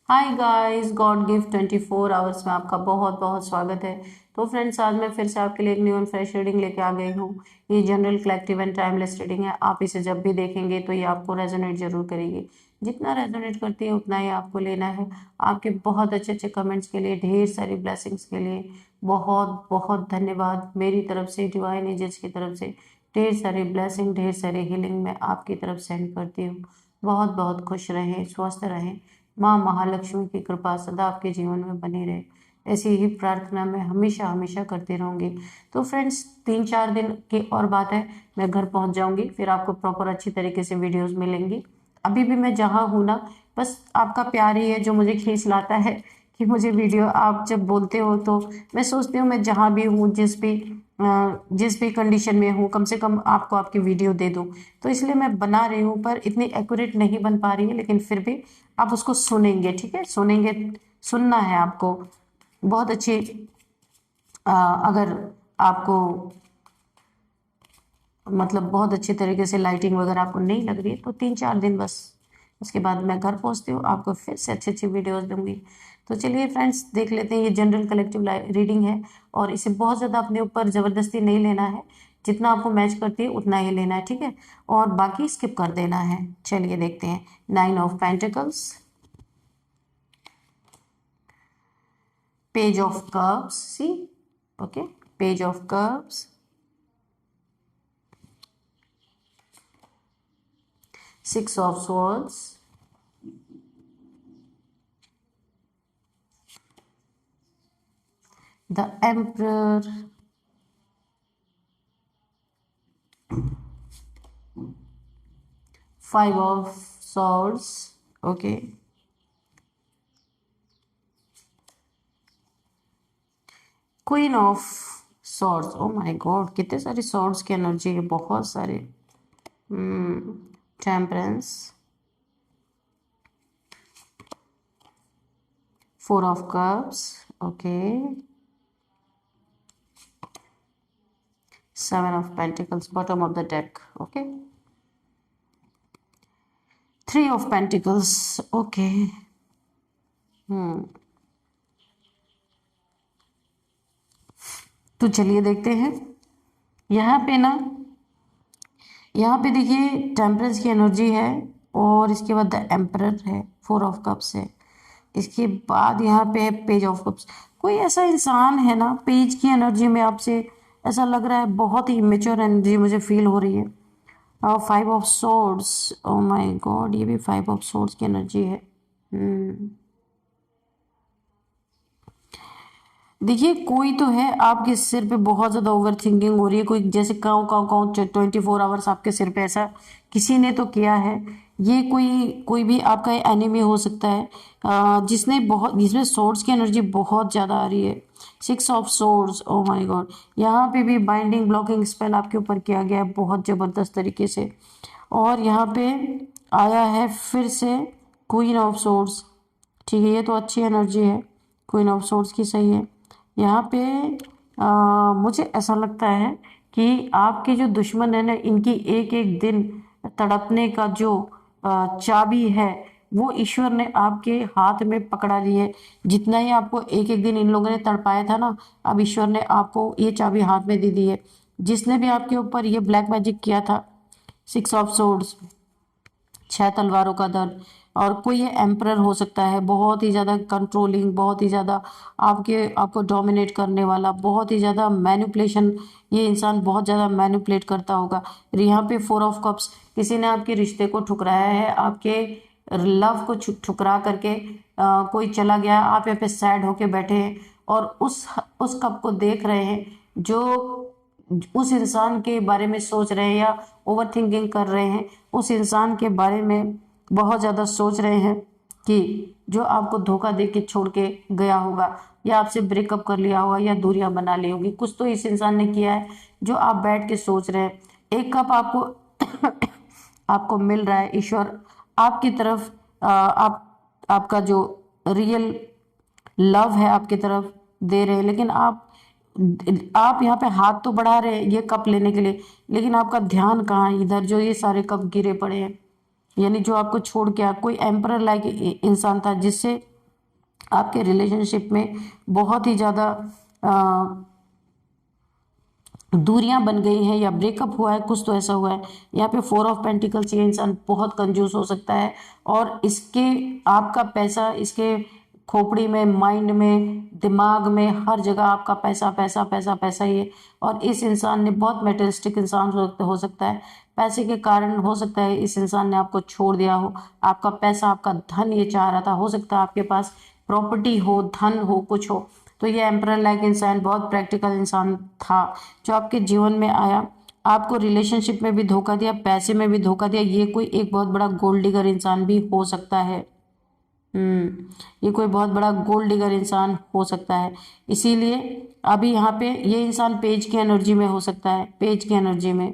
Hi guys, God gift 24 hours में आपका बहुत बहुत स्वागत है। तो फ्रेंड्स, आज मैं फिर से आपके लिए एक न्यू एंड फ्रेश रीडिंग लेके आ गई हूँ। ये general collective and timeless reading है। आप इसे जब भी देखेंगे तो ये आपको रेजोनेट जरूर करेगी। जितना रेजोनेट करती है उतना ही आपको लेना है। आपके बहुत अच्छे अच्छे कमेंट्स के लिए, ढेर सारी ब्लेसिंग्स के लिए बहुत बहुत धन्यवाद। मेरी तरफ से, डिवाइन एजेंट्स की तरफ से ढेर सारी ब्लेसिंग, ढेर सारी हीलिंग मैं आपकी तरफ सेंड करती हूँ। बहुत बहुत खुश रहें, स्वस्थ रहें। माँ महालक्ष्मी की कृपा सदा आपके जीवन में बनी रहे, ऐसी ही प्रार्थना मैं हमेशा हमेशा करती रहूँगी। तो फ्रेंड्स, 3-4 दिन की और बात है, मैं घर पहुँच जाऊँगी, फिर आपको प्रॉपर अच्छी तरीके से वीडियोस मिलेंगी। अभी भी मैं जहाँ हूँ ना, बस आपका प्यार ही है जो मुझे खींच लाता है कि मुझे वीडियो आप जब बोलते हो तो मैं सोचती हूँ मैं जहाँ भी हूँ, जिस भी कंडीशन में हूँ, कम से कम आपको आपकी वीडियो दे दूँ। तो इसलिए मैं बना रही हूँ, पर इतनी एक्यूरेट नहीं बन पा रही है, लेकिन फिर भी आप उसको सुनेंगे, ठीक है? सुनेंगे, सुनना है आपको। बहुत अच्छी अगर आपको मतलब बहुत अच्छी तरीके से लाइटिंग वगैरह आपको नहीं लग रही है तो 3-4 दिन बस, उसके बाद मैं घर पहुंचती हूँ, आपको फिर से अच्छी अच्छी वीडियोस दूंगी। तो चलिए फ्रेंड्स, देख लेते हैं। ये जनरल कलेक्टिव रीडिंग है और इसे बहुत ज़्यादा अपने ऊपर ज़बरदस्ती नहीं लेना है। जितना आपको मैच करती है उतना ही लेना है, ठीक है? और बाकी स्किप कर देना है। चलिए देखते हैं। 9 of pentacles, Page of Cups, see, okay, Page of Cups, Six of Swords, the Emperor, Five of Swords, okay, Queen of Swords, oh my God, कितने सारे swords की एनर्जी है, बहुत सारे। Temperance, Four of Cups, okay, Seven of Pentacles, bottom of the deck, okay, Three of Pentacles, okay, तो चलिए देखते हैं। यहाँ पे ना, यहाँ पे देखिए टेम्परेंस की एनर्जी है और इसके बाद द एम्परर है, फोर ऑफ कप्स है। इसके बाद यहाँ पे है पेज ऑफ कप्स। कोई ऐसा इंसान है ना, पेज की एनर्जी में आपसे ऐसा लग रहा है, बहुत ही इमेच्योर एनर्जी मुझे फील हो रही है। और five of swords, oh my God, ये भी फाइव ऑफ सोर्ड्स की एनर्जी है। देखिए, कोई तो है आपके सिर पे, बहुत ज्यादा ओवर थिंकिंग हो रही है। कोई जैसे काऊ काऊ काऊ 24 आवर्स आपके सिर पे ऐसा किसी ने तो किया है। ये कोई भी आपका एनिमी हो सकता है, जिसमें सोर्ड्स की एनर्जी बहुत ज्यादा आ रही है। Six of swords, oh my God, यहाँ पे भी बाइंडिंग ब्लॉकिंग स्पेल आपके ऊपर किया गया है बहुत जबरदस्त तरीके से। और यहाँ पे आया है फिर से क्वीन ऑफ सोर्ड्स, ठीक है, ये तो अच्छी एनर्जी है, क्वीन ऑफ सोर्ड्स की, सही है। यहाँ पे मुझे ऐसा लगता है कि आपके जो दुश्मन है ना, इनकी एक एक दिन तड़पने का जो चाबी है, वो ईश्वर ने आपके हाथ में पकड़ा ली है। जितना ही आपको एक एक दिन इन लोगों ने तड़पाया था ना, अब ईश्वर ने आपको ये चाबी हाथ में दे दी है। जिसने भी आपके ऊपर ये ब्लैक मैजिक किया था, सिक्स ऑफ सोर्ड्स, 6 तलवारों का दर्द। और कोई ये एम्परर हो सकता है, बहुत ही ज़्यादा कंट्रोलिंग, बहुत ही ज़्यादा आपको डोमिनेट करने वाला, बहुत ही ज़्यादा मैनिपुलेशन, ये इंसान बहुत ज़्यादा मैनिपुलेट करता होगा। यहाँ पे फोर ऑफ कप्स, किसी ने आपके रिश्ते को ठुकराया है, आपके लव को ठुकरा करके कोई चला गया। आप यहाँ पे सैड होके बैठे हैं और उस कप को देख रहे हैं, जो उस इंसान के बारे में सोच रहे हैं या ओवर थिंकिंग कर रहे हैं, उस इंसान के बारे में बहुत ज़्यादा सोच रहे हैं कि जो आपको धोखा दे के छोड़ के गया होगा, या आपसे ब्रेकअप कर लिया होगा, या दूरियां बना ली होगी। कुछ तो इस इंसान ने किया है जो आप बैठ के सोच रहे हैं। एक कप आपको मिल रहा है, ईश्वर आपकी तरफ आपका जो रियल लव है आपकी तरफ दे रहे हैं, लेकिन आप यहाँ पे हाथ तो बढ़ा रहे हैं ये कप लेने के लिए, लेकिन आपका ध्यान कहाँ है? इधर जो ये सारे कप गिरे पड़े हैं, यानी जो आपको छोड़ के कोई एम्परर लाइक इंसान था, जिससे आपके रिलेशनशिप में बहुत ही ज़्यादा दूरियां बन गई हैं या ब्रेकअप हुआ है, कुछ तो ऐसा हुआ है। यहाँ पे 4 ऑफ पेंटिकल्स, ये इंसान बहुत कंजूस हो सकता है और इसके आपका पैसा इसके खोपड़ी में, माइंड में, दिमाग में, हर जगह आपका पैसा पैसा पैसा पैसा ही है। और इस इंसान ने बहुत मेटेरियलिस्टिक इंसान हो सकता है। पैसे के कारण हो सकता है इस इंसान ने आपको छोड़ दिया हो। आपका पैसा, आपका धन ये चाह रहा था। हो सकता है आपके पास प्रॉपर्टी हो, धन हो, कुछ हो। तो ये एम्परर लाइक इंसान बहुत प्रैक्टिकल इंसान था जो आपके जीवन में आया। आपको रिलेशनशिप में भी धोखा दिया, पैसे में भी धोखा दिया। ये कोई एक बहुत बड़ा गोल्ड डिगर इंसान भी हो सकता है। ये कोई बहुत बड़ा गोल्ड डिगर इंसान हो सकता है। इसीलिए अभी यहाँ पे ये इंसान पेज की एनर्जी में हो सकता है, पेज की एनर्जी में,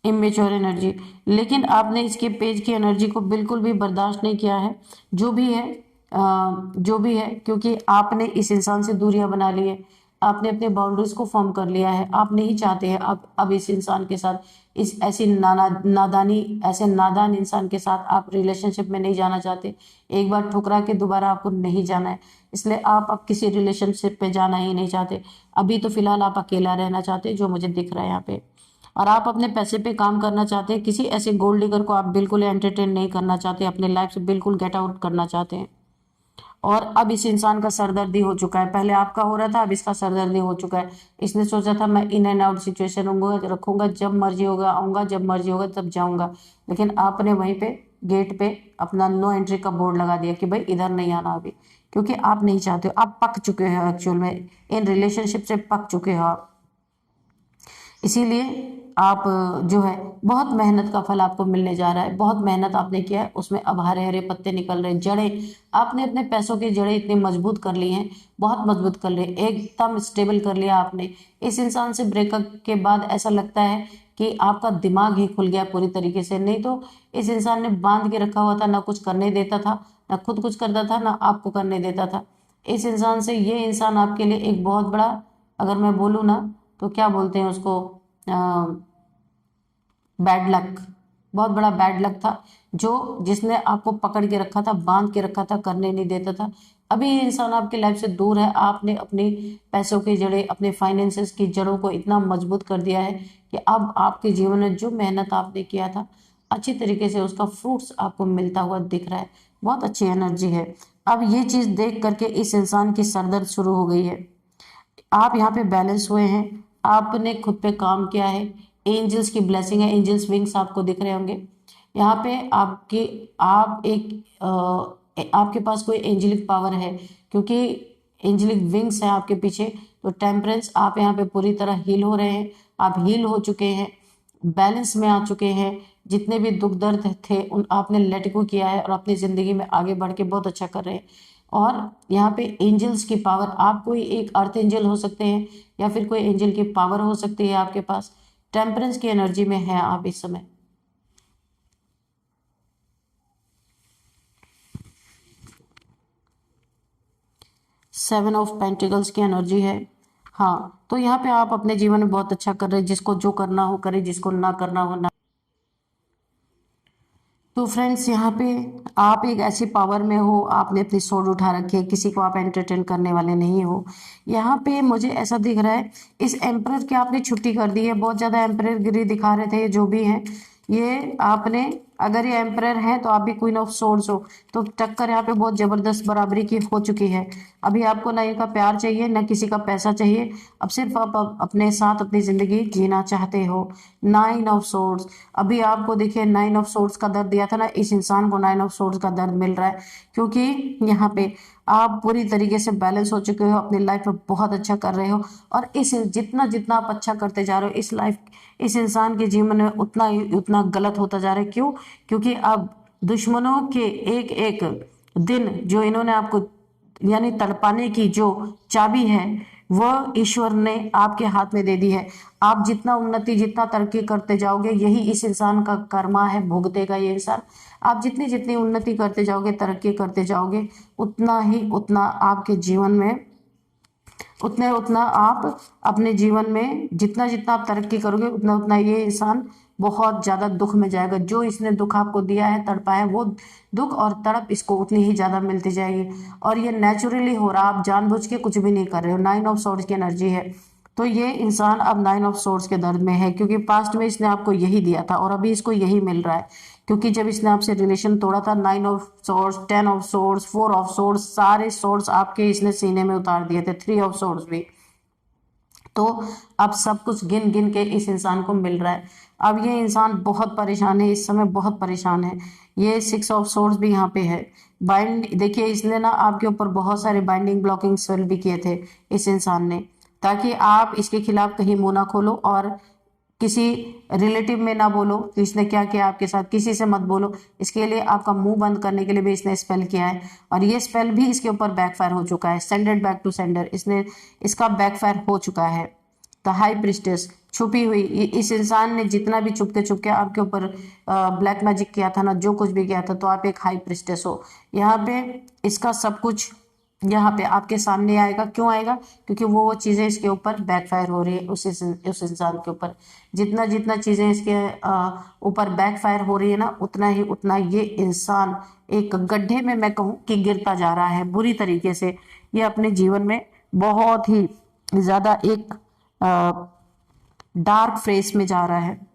इमेच्योर एनर्जी। लेकिन आपने इसके पेज की एनर्जी को बिल्कुल भी बर्दाश्त नहीं किया है। जो भी है जो भी है, क्योंकि आपने इस इंसान से दूरियां बना ली है। आपने अपने बाउंड्रीज को फॉर्म कर लिया है। आप नहीं चाहते हैं अब इस इंसान के साथ, इस ऐसी ऐसे नादान इंसान के साथ आप रिलेशनशिप में नहीं जाना चाहते। एक बार ठुकरा के दोबारा आपको नहीं जाना है। इसलिए आप अब किसी रिलेशनशिप में जाना ही नहीं चाहते। अभी तो फिलहाल आप अकेला रहना चाहते हैं, जो मुझे दिख रहा है यहाँ पे। और आप अपने पैसे पे काम करना चाहते हैं। किसी ऐसे गोल्ड डिगर को आप बिल्कुल एंटरटेन नहीं करना चाहते, अपने लाइफ से बिल्कुल गेट आउट करना चाहते हैं। और अब इस इंसान का सरदर्दी हो चुका है। पहले आपका हो रहा था, अब इसका सरदर्दी हो चुका है। इसने सोचा था मैं इन एंड आउट सिचुएशन रखूंगा, जब मर्जी होगा आऊंगा, जब मर्जी होगा तब जाऊंगा। लेकिन आपने वहीं पे गेट पे अपना नो एंट्री का बोर्ड लगा दिया कि भाई इधर नहीं आना अभी, क्योंकि आप नहीं चाहते हो। आप पक चुके हो, एक्चुअल में इन रिलेशनशिप से पक चुके हो आप। इसीलिए आप जो है बहुत मेहनत का फल आपको मिलने जा रहा है। बहुत मेहनत आपने किया है, उसमें अब हरे हरे पत्ते निकल रहे हैं। जड़ें, आपने अपने पैसों की जड़ें इतनी मजबूत कर ली हैं, बहुत मजबूत कर ली, एकदम स्टेबल कर लिया आपने। इस इंसान से ब्रेकअप के बाद ऐसा लगता है कि आपका दिमाग ही खुल गया पूरी तरीके से। नहीं तो इस इंसान ने बांध के रखा हुआ था, ना कुछ करने देता था, ना खुद कुछ करता था, ना आपको करने देता था। इस इंसान से, ये इंसान आपके लिए एक बहुत बड़ा, अगर मैं बोलूँ ना तो क्या बोलते हैं उसको, बैड लक, बहुत बड़ा बैड लक था। जिसने आपको पकड़ के रखा था, बांध के रखा था, करने नहीं देता था। अभी ये इंसान आपकी लाइफ से दूर है। आपने अपनी पैसों की जड़ें, अपने फाइनेंसेस की जड़ों को इतना मजबूत कर दिया है कि अब आपके जीवन में जो मेहनत आपने किया था, अच्छी तरीके से उसका फ्रूट्स आपको मिलता हुआ दिख रहा है। बहुत अच्छी एनर्जी है। अब ये चीज देख करके इस इंसान की सरदर्द शुरू हो गई है। आप यहाँ पे बैलेंस हुए हैं, आपने खुद पे काम किया है। एंजल्स की ब्लेसिंग है, एंजल्स विंग्स आपको दिख रहे होंगे यहाँ पे। आपके पास कोई एंजेलिक पावर है, क्योंकि एंजेलिक विंग्स हैं आपके पीछे। तो टेम्परेंस, आप यहाँ पे पूरी तरह हील हो रहे हैं। आप हील हो चुके हैं, बैलेंस में आ चुके हैं। जितने भी दुख दर्द थे उन आपने लेट गो किया है और अपनी जिंदगी में आगे बढ़ के बहुत अच्छा कर रहे हैं। और यहाँ पे एंजल्स की पावर, आप कोई एक अर्थ एंजल हो सकते हैं या फिर कोई एंजल की पावर हो सकती है आपके पास। टेम्परेंस की एनर्जी में है आप इस समय। सेवन ऑफ पेंटिकल्स की एनर्जी है। हाँ, तो यहाँ पे आप अपने जीवन में बहुत अच्छा कर रहे हैं। जिसको जो करना हो करे, जिसको ना करना हो ना। तो फ्रेंड्स, यहाँ पे आप एक ऐसी पावर में हो, आपने अपनी सोच उठा रखी है, किसी को आप एंटरटेन करने वाले नहीं हो। यहाँ पे मुझे ऐसा दिख रहा है, इस एम्परर की आपने छुट्टी कर दी है। बहुत ज़्यादा एम्परर गिरी दिखा रहे थे ये जो भी हैं। ये आपने, अगर ये एम्परर है तो आप भी क्वीन ऑफ सोर्ड्स हो। तो टक्कर यहाँ पे बहुत जबरदस्त बराबरी की हो चुकी है। अभी आपको ना इनका प्यार चाहिए, ना किसी का पैसा चाहिए। अब सिर्फ आप अपने साथ अपनी जिंदगी जीना चाहते हो। 9 ऑफ सोर्ड्स, अभी आपको देखिए 9 ऑफ सोर्ड्स का दर्द दिया था ना, इस इंसान को 9 ऑफ सोर्ड्स का दर्द मिल रहा है। क्योंकि यहाँ पे आप पूरी तरीके से बैलेंस हो चुके हो, अपनी लाइफ में बहुत अच्छा कर रहे हो। और इस जितना जितना आप अच्छा करते जा रहे हो, इस इंसान के जीवन में उतना ही उतना गलत होता जा रहा है। क्यों? क्योंकि अब दुश्मनों के एक एक दिन जो इन्होंने आपको, यानी तड़पाने की जो चाबी है, वह ईश्वर ने आपके हाथ में दे दी है। आप जितना उन्नति, जितना तरक्की करते जाओगे, यही इस इंसान का कर्मा है, भुगतेगा ये इंसान। आप जितनी जितनी उन्नति करते जाओगे, तरक्की करते जाओगे, उतना ही उतना आपके जीवन में, उतना उतना आप अपने जीवन में, जितना जितना आप तरक्की करोगे, उतना उतना ये इंसान बहुत ज़्यादा दुख में जाएगा। जो इसने दुख आपको दिया है, तड़पाया है, वो दुख और तड़प इसको उतनी ही ज़्यादा मिलती जाएगी। और ये नेचुरली हो रहा, आप जानबूझ के कुछ भी नहीं कर रहे हो। 9 ऑफ सोर्ड्स की एनर्जी है, तो ये इंसान अब 9 ऑफ सोर्ड्स के दर्द में है, क्योंकि पास्ट में इसने आपको यही दिया था और अभी इसको यही मिल रहा है। क्योंकि जब इसने आपसे रिलेशन तोड़ा था, 9 of swords, 10 of swords, 4 of swords, सारे सोर्ड्स आपके इसने सीने में उतार दिए थे, 3 ऑफ सोर्ड्स भी। तो अब सब कुछ गिन गिन के इस इंसान को मिल रहा है। अब ये इंसान बहुत परेशान है, इस समय बहुत परेशान है। ये 6 ऑफ सोर्ड्स भी यहाँ पे है। बाइंड देखिए, इसने ना आपके ऊपर बहुत सारे बाइंडिंग ब्लॉकिंग स्पेल भी किए थे इस इंसान ने, ताकि आप इसके खिलाफ कहीं मुंह ना खोलो और किसी रिलेटिव में ना बोलो कि इसने क्या किया आपके साथ, किसी से मत बोलो। इसके लिए आपका मुंह बंद करने के लिए भी इसने स्पेल किया है, और ये स्पेल भी इसके ऊपर बैकफायर हो चुका है। सेंडेड बैक टू सेंडर, इसने इसका बैकफायर हो चुका है। द हाई प्रिस्टेस, छुपी हुई, इस इंसान ने जितना भी चुपके चुपके आपके ऊपर ब्लैक मैजिक किया था ना, जो कुछ भी किया था, तो आप एक हाई प्रिस्टेस हो। यहाँ पे इसका सब कुछ यहाँ पे आपके सामने आएगा। क्यों आएगा? क्योंकि वो चीजें इसके ऊपर बैकफायर हो रही है, उस इंसान के ऊपर। जितना जितना चीजें इसके ऊपर बैकफायर हो रही है ना, उतना ये इंसान एक गड्ढे में, मैं कहूँ कि गिरता जा रहा है बुरी तरीके से। ये अपने जीवन में बहुत ही ज्यादा एक डार्क फेस में जा रहा है।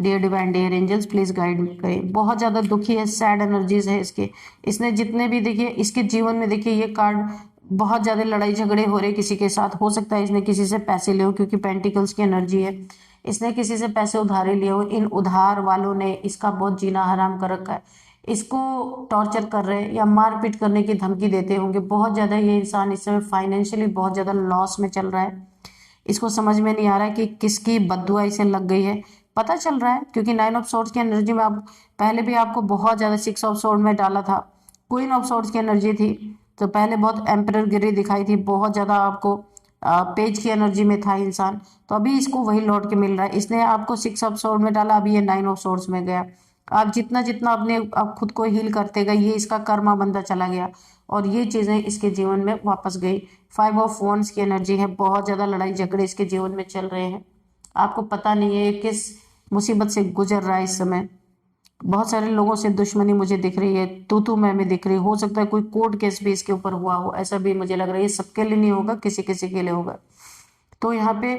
Dear divine, dear angels, please guide करें। बहुत ज्यादा दुखी है, सैड एनर्जीज है इसके। इसने जितने भी, देखिए इसके जीवन में, देखिए ये कार्ड, बहुत ज्यादा लड़ाई झगड़े हो रहे किसी के साथ। हो सकता है इसने किसी से पैसे लिए हो, क्योंकि पेंटिकल्स की एनर्जी है। इसने किसी से पैसे उधारे लिए हो, इन उधार वालों ने इसका बहुत जीना हराम कर रखा है। इसको टॉर्चर कर रहे हैं या मारपीट करने की धमकी देते होंगे बहुत ज्यादा। ये इंसान इस समय फाइनेंशियली बहुत ज्यादा लॉस में चल रहा है। इसको समझ में नहीं आ रहा है कि किसकी बद्दुआ इसे लग गई है। पता चल रहा है, क्योंकि 9 ऑफ सोर्ड्स की एनर्जी में आप पहले भी आपको बहुत ज्यादा 6 ऑफ सोर्ड में डाला था। क्वीन ऑफ सोर्ड्स की एनर्जी थी, तो पहले बहुत एम्परर गिरी दिखाई थी, बहुत ज्यादा आपको पेज की एनर्जी में था इंसान। तो अभी इसको वही लौट के मिल रहा है। इसने आपको 6 ऑफ सोर्ड में डाला, अभी ये 9 ऑफ सोर्ड्स में गया। आप जितना जितना अपने आप खुद को हील करते गए, ये इसका कर्मा बंदा चला गया और ये चीजें इसके जीवन में वापस गई। 5 ऑफ वॉन्ड्स की एनर्जी है, बहुत ज्यादा लड़ाई झगड़े इसके जीवन में चल रहे हैं। आपको पता नहीं है किस मुसीबत से गुजर रहा है इस समय। बहुत सारे लोगों से दुश्मनी मुझे दिख रही है, तू मैं दिख रही है। हो सकता है कोई कोर्ट केस भी इसके ऊपर हुआ हो, ऐसा भी मुझे लग रहा है। ये सबके लिए नहीं होगा, किसी किसी के लिए होगा। तो यहाँ पे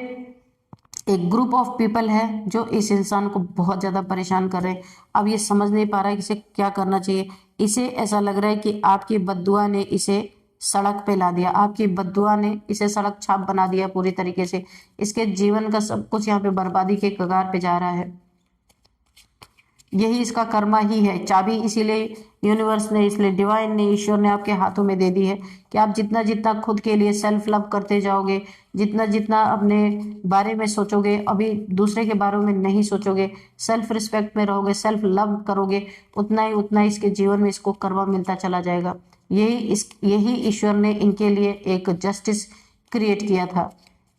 एक ग्रुप ऑफ पीपल है जो इस इंसान को बहुत ज्यादा परेशान कर रहे हैं। अब ये समझ नहीं पा रहा है कि इसे क्या करना चाहिए। इसे ऐसा लग रहा है कि आपकी बद्दुआ ने इसे सड़क पे ला दिया, आपकी बद्दुआ ने इसे सड़क छाप बना दिया पूरी तरीके से। इसके जीवन का सब कुछ यहाँ पे बर्बादी के कगार पे जा रहा है। यही इसका कर्मा ही है। चाबी इसीलिए यूनिवर्स ने, इसलिए डिवाइन ने, ईश्वर ने आपके हाथों में दे दी है कि आप जितना जितना खुद के लिए सेल्फ लव करते जाओगे, जितना जितना अपने बारे में सोचोगे, अभी दूसरे के बारे में नहीं सोचोगे, सेल्फ रिस्पेक्ट में रहोगे, सेल्फ लव करोगे, उतना ही इसके जीवन में इसको कर्मा मिलता चला जाएगा। यही ईश्वर ने इनके लिए एक जस्टिस क्रिएट किया था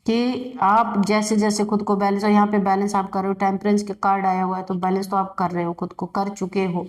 कि आप जैसे जैसे खुद को बैलेंस, और यहाँ पे बैलेंस आप कर रहे हो, टेम्परेंस के कार्ड आया हुआ है, तो बैलेंस तो आप कर रहे हो, खुद को कर चुके हो।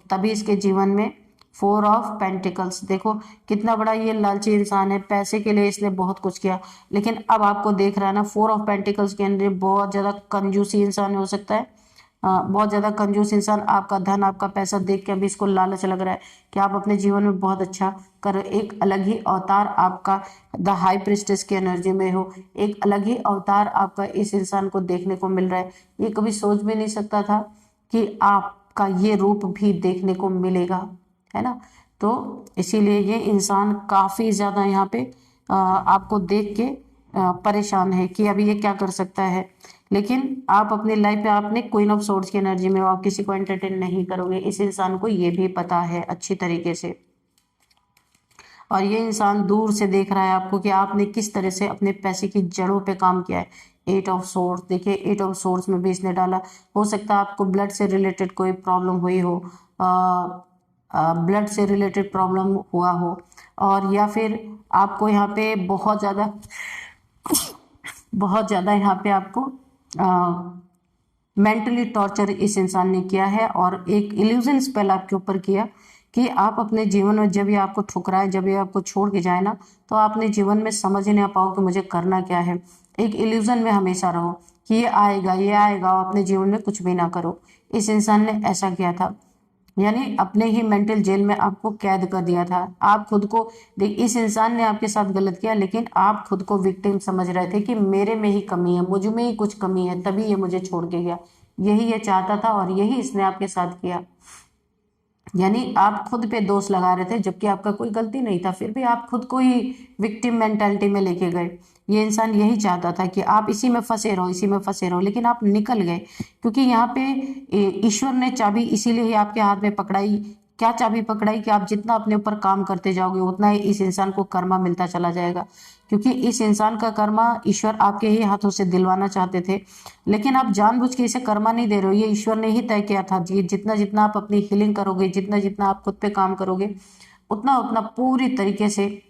तभी इसके जीवन में 4 ऑफ पेंटिकल्स, देखो कितना बड़ा ये लालची इंसान है। पैसे के लिए इसने बहुत कुछ किया, लेकिन अब आपको देख रहा है ना, 4 ऑफ पेंटिकल्स के अंदर बहुत ज्यादा कंजूसी इंसान हो सकता है। बहुत ज्यादा कंजूस इंसान। आपका धन, आपका पैसा देख के अभी इसको लालच लग रहा है कि आप अपने जीवन में बहुत अच्छा करो। एक अलग ही अवतार आपका द हाई प्रिस्टेस की एनर्जी में हो, एक अलग ही अवतार आपका इस इंसान को देखने को मिल रहा है। ये कभी सोच भी नहीं सकता था कि आपका ये रूप भी देखने को मिलेगा, है ना। तो इसीलिए ये इंसान काफी ज्यादा यहाँ पे आपको देख के परेशान है कि अभी ये क्या कर सकता है। लेकिन आप अपनी लाइफ में, आपने क्वीन ऑफ सोर्ड्स की एनर्जी में हो, आप किसी को एंटरटेन नहीं करोगे। इस इंसान को ये भी पता है अच्छी तरीके से, और ये इंसान दूर से देख रहा है आपको कि आपने किस तरह से अपने पैसे की जड़ों पे काम किया है। 8 ऑफ सोर्ड्स, देखिए 8 ऑफ सोर्ड्स में भी इसने डाला। हो सकता है आपको ब्लड से रिलेटेड कोई प्रॉब्लम हुई हो, ब्लड से रिलेटेड प्रॉब्लम हुआ हो, और या फिर आपको यहाँ पे बहुत ज़्यादा यहाँ पे आपको मेंटली टॉर्चर इस इंसान ने किया है, और एक इल्यूजन स्पेल आपके ऊपर किया कि आप अपने जीवन में जब ये आपको ठुकराए, जब ये आपको छोड़ के जाए ना, तो आपने जीवन में समझ ही नहीं पाओ कि मुझे करना क्या है। एक इल्यूजन में हमेशा रहो। कि ये आएगा ये आएगा, अपने जीवन में कुछ भी ना करो। इस इंसान ने ऐसा किया था, यानी अपने ही मेंटल जेल में आपको कैद कर दिया था। आप खुद को देख, इस इंसान ने आपके साथ गलत किया, लेकिन आप खुद को विक्टिम समझ रहे थे कि मेरे में ही कमी है, मुझ में ही कुछ कमी है, तभी ये मुझे छोड़ के गया। यही ये चाहता था और यही इसने आपके साथ किया। यानी आप खुद पे दोष लगा रहे थे, जबकि आपका कोई गलती नहीं था, फिर भी आप खुद को ही विक्टिम मेंटालिटी में लेके गए। ये इंसान यही चाहता था कि आप इसी में फंसे रहो, इसी में फंसे रहो, लेकिन आप निकल गए, क्योंकि यहाँ पे ईश्वर ने चाबी इसीलिए ही आपके हाथ में पकड़ाई। क्या चाबी पकड़ाई कि आप जितना अपने ऊपर काम करते जाओगे, उतना ही इस इंसान को कर्मा मिलता चला जाएगा, क्योंकि इस इंसान का कर्मा ईश्वर आपके ही हाथों से दिलवाना चाहते थे। लेकिन आप जानबूझ के इसे कर्मा नहीं दे रहे हो, ये ईश्वर ने ही तय किया था। जी, जितना जितना आप अपनी हीलिंग करोगे, जितना जितना आप खुद पे काम करोगे, उतना उतना पूरी तरीके से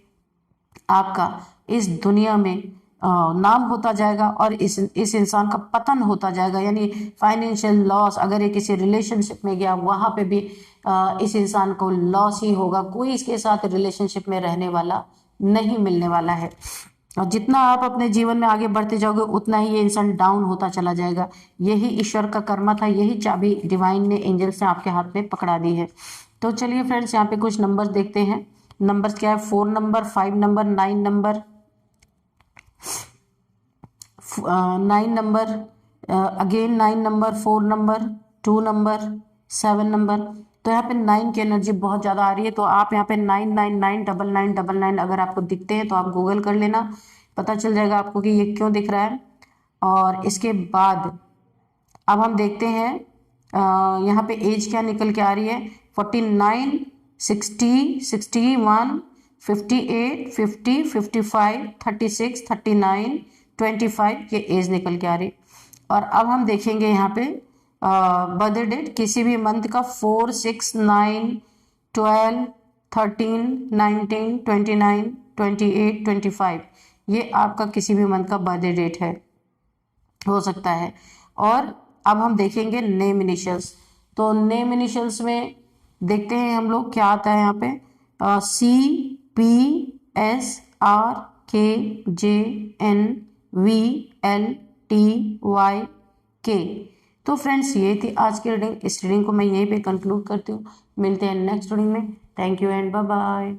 आपका इस दुनिया में नाम होता जाएगा और इस इंसान का पतन होता जाएगा। यानी फाइनेंशियल लॉस, अगर ये किसी रिलेशनशिप में गया, वहां पे भी इस इंसान को लॉस ही होगा। कोई इसके साथ रिलेशनशिप में रहने वाला नहीं मिलने वाला है। और जितना आप अपने जीवन में आगे बढ़ते जाओगे, उतना ही ये इंसान डाउन होता चला जाएगा। यही ईश्वर का कर्मा था, यही चाबी डिवाइन ने, एंजल्स ने आपके हाथ में पकड़ा दी है। तो चलिए फ्रेंड्स, यहाँ पे कुछ नंबर्स देखते हैं। नंबर्स क्या है? 4 number, 5 number, 9 number, 9 number, again 9 number, 4 number, 2 number, 7 number. तो यहाँ पे 9 की एनर्जी बहुत ज़्यादा आ रही है। तो आप यहाँ पे 999999 अगर आपको दिखते हैं तो आप गूगल कर लेना, पता चल जाएगा आपको कि ये क्यों दिख रहा है। और इसके बाद अब हम देखते हैं यहाँ पे एज क्या निकल के आ रही है। 49, 60, 61, 58, 50, 55, 36, 39, 25 ये एज निकल के आ रही। और अब हम देखेंगे यहाँ पे बर्थडे डेट किसी भी मंथ का 4, 6, 9, 12, 13, 19, 29, 28, 25 ये आपका किसी भी मंथ का बर्थडे डेट है, हो सकता है। और अब हम देखेंगे नेम इनिशियल्स। तो नेम इनिशियल्स में देखते हैं हम लोग क्या आता है यहाँ पे। CPSRKJNVLTYK। तो फ्रेंड्स, ये थी आज की रीडिंग। इस रीडिंग को मैं यहीं पे कंक्लूड करती हूँ। मिलते हैं नेक्स्ट रीडिंग में। Thank you and bye bye.